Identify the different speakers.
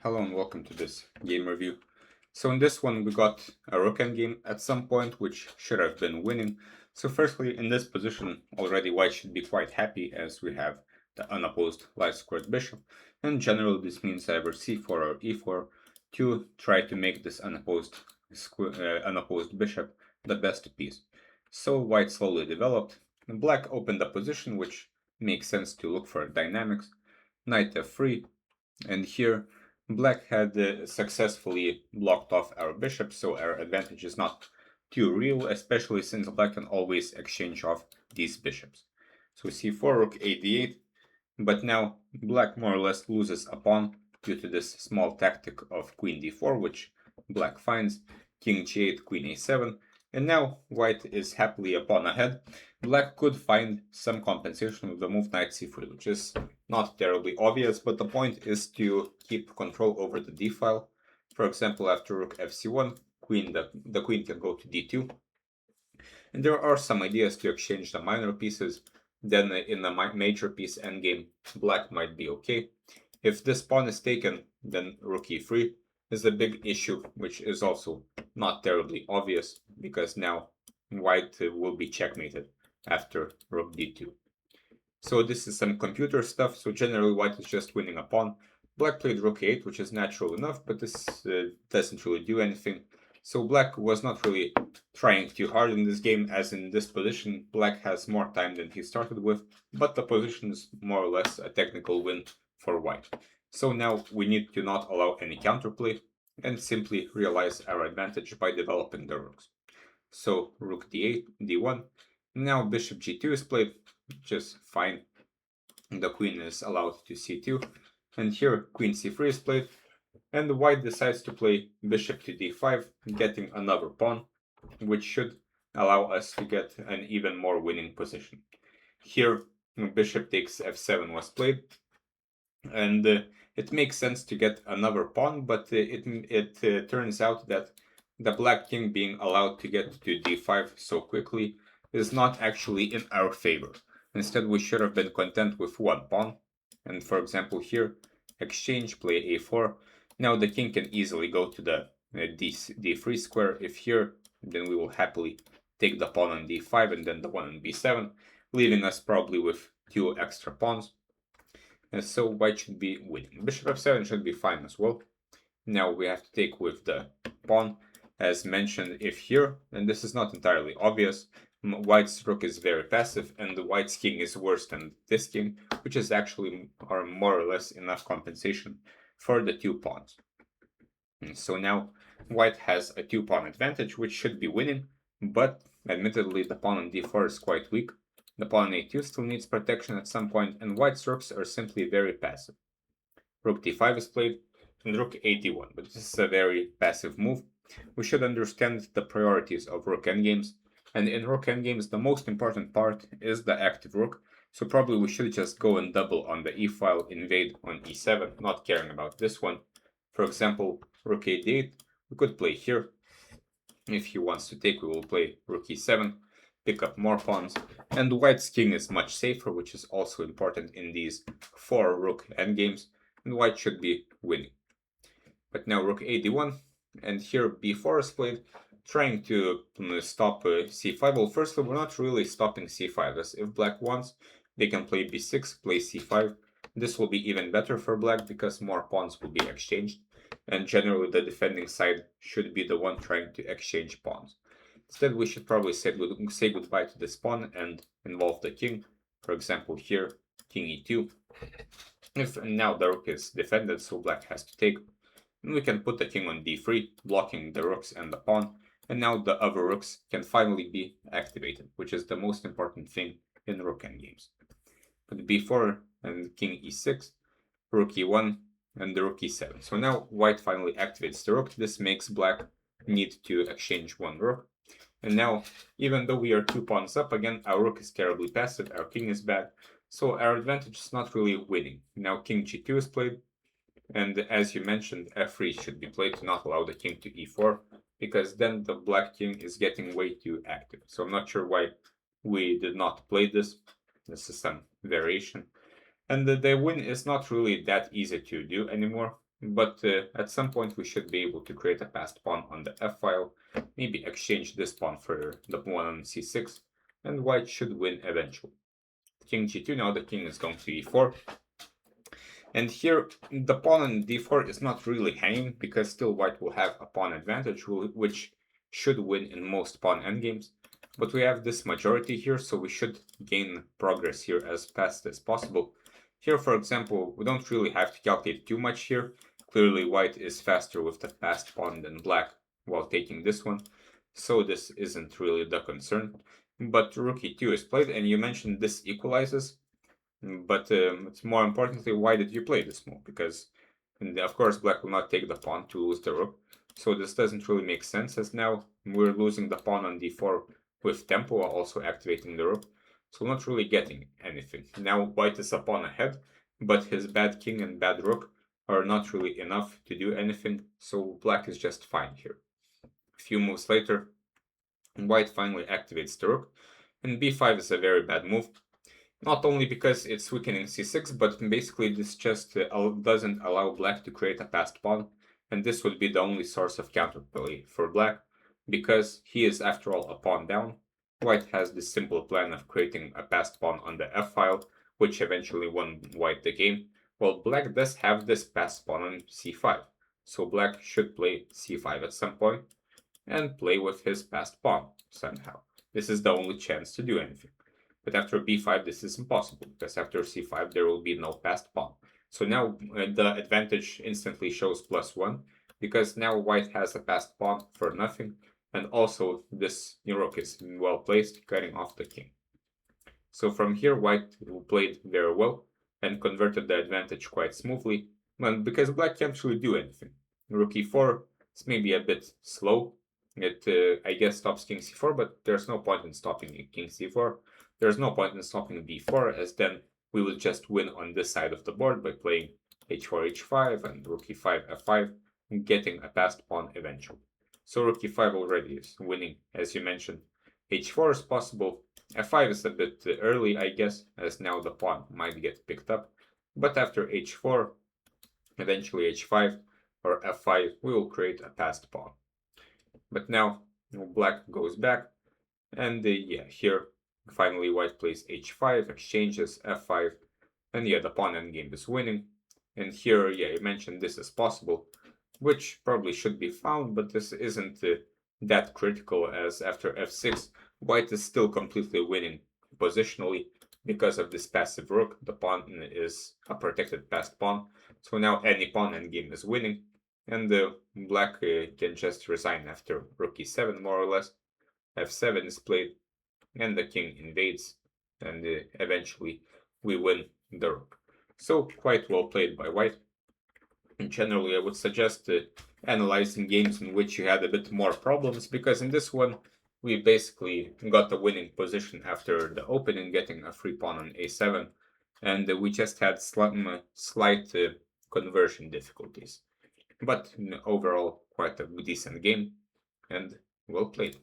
Speaker 1: Hello and welcome to this game review. So in this one we got a rook endgame at some point which should have been winning. So firstly, in this position already white should be quite happy as we have the unopposed light squared bishop, and generally this means either c4 or e4 to try to make this unopposed bishop the best piece. So white slowly developed, and black opened a position which makes sense to look for dynamics. Knight f3, and here black had successfully blocked off our bishop, so our advantage is not too real, especially since black can always exchange off these bishops. So c4, rook a d8, but now black more or less loses a pawn due to this small tactic of queen d4, which black finds, king g8, queen a7, and now white is happily a pawn ahead. Black could find some compensation with the move knight c3, which is not terribly obvious, but the point is to keep control over the d file. For example, after rook fc1, the queen can go to d2. And there are some ideas to exchange the minor pieces. Then in the major piece endgame, black might be okay. If this pawn is taken, then rook e3 is a big issue, which is also not terribly obvious, because now white will be checkmated after rook d2. So this is some computer stuff, so generally white is just winning a pawn. Black played rook 8, which is natural enough, but this doesn't really do anything. So black was not really trying too hard in this game, as in this position black has more time than he started with, but the position is more or less a technical win for white. So now we need to not allow any counterplay and simply realize our advantage by developing the rooks. So rook d8, d1. Now bishop g2 is played, which is fine. The queen is allowed to c2, and here queen c3 is played, and white decides to play bishop to d5, getting another pawn, which should allow us to get an even more winning position. Here bishop takes f7 was played, and it makes sense to get another pawn, but it turns out that the black king being allowed to get to d5 so quickly is not actually in our favor. Instead, we should have been content with one pawn. And for example, here, exchange, play a4. Now the king can easily go to the d3 square. If here, then we will happily take the pawn on d5 and then the one on b7, leaving us probably with two extra pawns. And so white should be winning. Bishop f7 should be fine as well. Now we have to take with the pawn. As mentioned, if here, and this is not entirely obvious, white's rook is very passive and the white's king is worse than this king, which is actually are more or less enough compensation for the two pawns. And so now white has a two pawn advantage, which should be winning, but admittedly the pawn on d4 is quite weak. The pawn on a2 still needs protection at some point, and white's rooks are simply very passive. Rook d5 is played, and rook a1, but this is a very passive move. We should understand the priorities of rook endgames, and in rook endgames the most important part is the active rook, so probably we should just go and double on the e-file, invade on e7, not caring about this one. For example, rook a8, we could play here. If he wants to take, we will play rook e7, pick up more pawns, and white's king is much safer, which is also important in these 4 rook endgames, and white should be winning. But now rook a1, and here b4 is played, trying to stop c5. Well, firstly, we're not really stopping c5, as if black wants, they can play b6, play c5. This will be even better for black because more pawns will be exchanged, and generally the defending side should be the one trying to exchange pawns. Instead, we should probably say goodbye to this pawn and involve the king. For example, here, king e2. If now the rook is defended, so black has to take, and we can put the king on d3, blocking the rooks and the pawn, and now the other rooks can finally be activated, which is the most important thing in rook endgames. But b4 and king e6, rook e1, and the rook e7. So now white finally activates the rook. This makes black need to exchange one rook. And now, even though we are 2 pawns up, again, our rook is terribly passive, our king is bad, so our advantage is not really winning. Now king g2 is played, and as you mentioned, f3 should be played to not allow the king to e4, because then the black king is getting way too active. So I'm not sure why we did not play this. This is some variation. And the win is not really that easy to do anymore. but at some point we should be able to create a passed pawn on the f file, maybe exchange this pawn for the one on c6, and white should win eventually. King g2, now the king is going to e4. And here, the pawn on d4 is not really hanging, because still white will have a pawn advantage, which should win in most pawn endgames. But we have this majority here, so we should gain progress here as fast as possible. Here, for example, we don't really have to calculate too much here. Clearly, white is faster with the passed pawn than black while taking this one, so this isn't really the concern. But rook e2 is played, and you mentioned this equalizes. But it's more importantly, why did you play this move? Because, of course, black will not take the pawn to lose the rook. So this doesn't really make sense, as now we're losing the pawn on d4 with tempo while also activating the rook. So not really getting anything. Now white is a pawn ahead, but his bad king and bad rook are not really enough to do anything. So black is just fine here. A few moves later, white finally activates the rook. And b5 is a very bad move. Not only because it's weakening c6, but basically this just doesn't allow black to create a passed pawn, and this would be the only source of counterplay for black, because he is after all a pawn down. White has this simple plan of creating a passed pawn on the f file, which eventually won white the game, while black does have this passed pawn on c5, so black should play c5 at some point, and play with his passed pawn somehow. This is the only chance to do anything. But after b5 this is impossible, because after c5 there will be no passed pawn. So now the advantage instantly shows +1, because now white has a passed pawn for nothing, and also this rook is well placed, cutting off the king. So from here white played very well and converted the advantage quite smoothly, but because black can't really do anything. Rook e4 is maybe a bit slow. It I guess stops king c4, but there's no point in stopping king c4. There's no point in stopping b4, as then we will just win on this side of the board by playing h4, h5, and rook e5, f5, and getting a passed pawn eventually. So rook e5 already is winning, as you mentioned. h4 is possible. f5 is a bit early, I guess, as now the pawn might get picked up. But after h4, eventually h5 or f5, we will create a passed pawn. But now black goes back, and yeah, here finally white plays h5, exchanges f5, and yeah, the pawn endgame is winning. And here, yeah, you mentioned this is possible, which probably should be found, but this isn't that critical, as after f6, white is still completely winning positionally because of this passive rook. The pawn is a protected passed pawn, so now any pawn endgame is winning, and black can just resign after rook e7 more or less. f7 is played, and the king invades, and eventually we win the rook. So quite well played by white. And generally I would suggest analyzing games in which you had a bit more problems, because in this one we basically got the winning position after the opening, getting a free pawn on a7, and we just had slight conversion difficulties. But overall quite a decent game, and well played.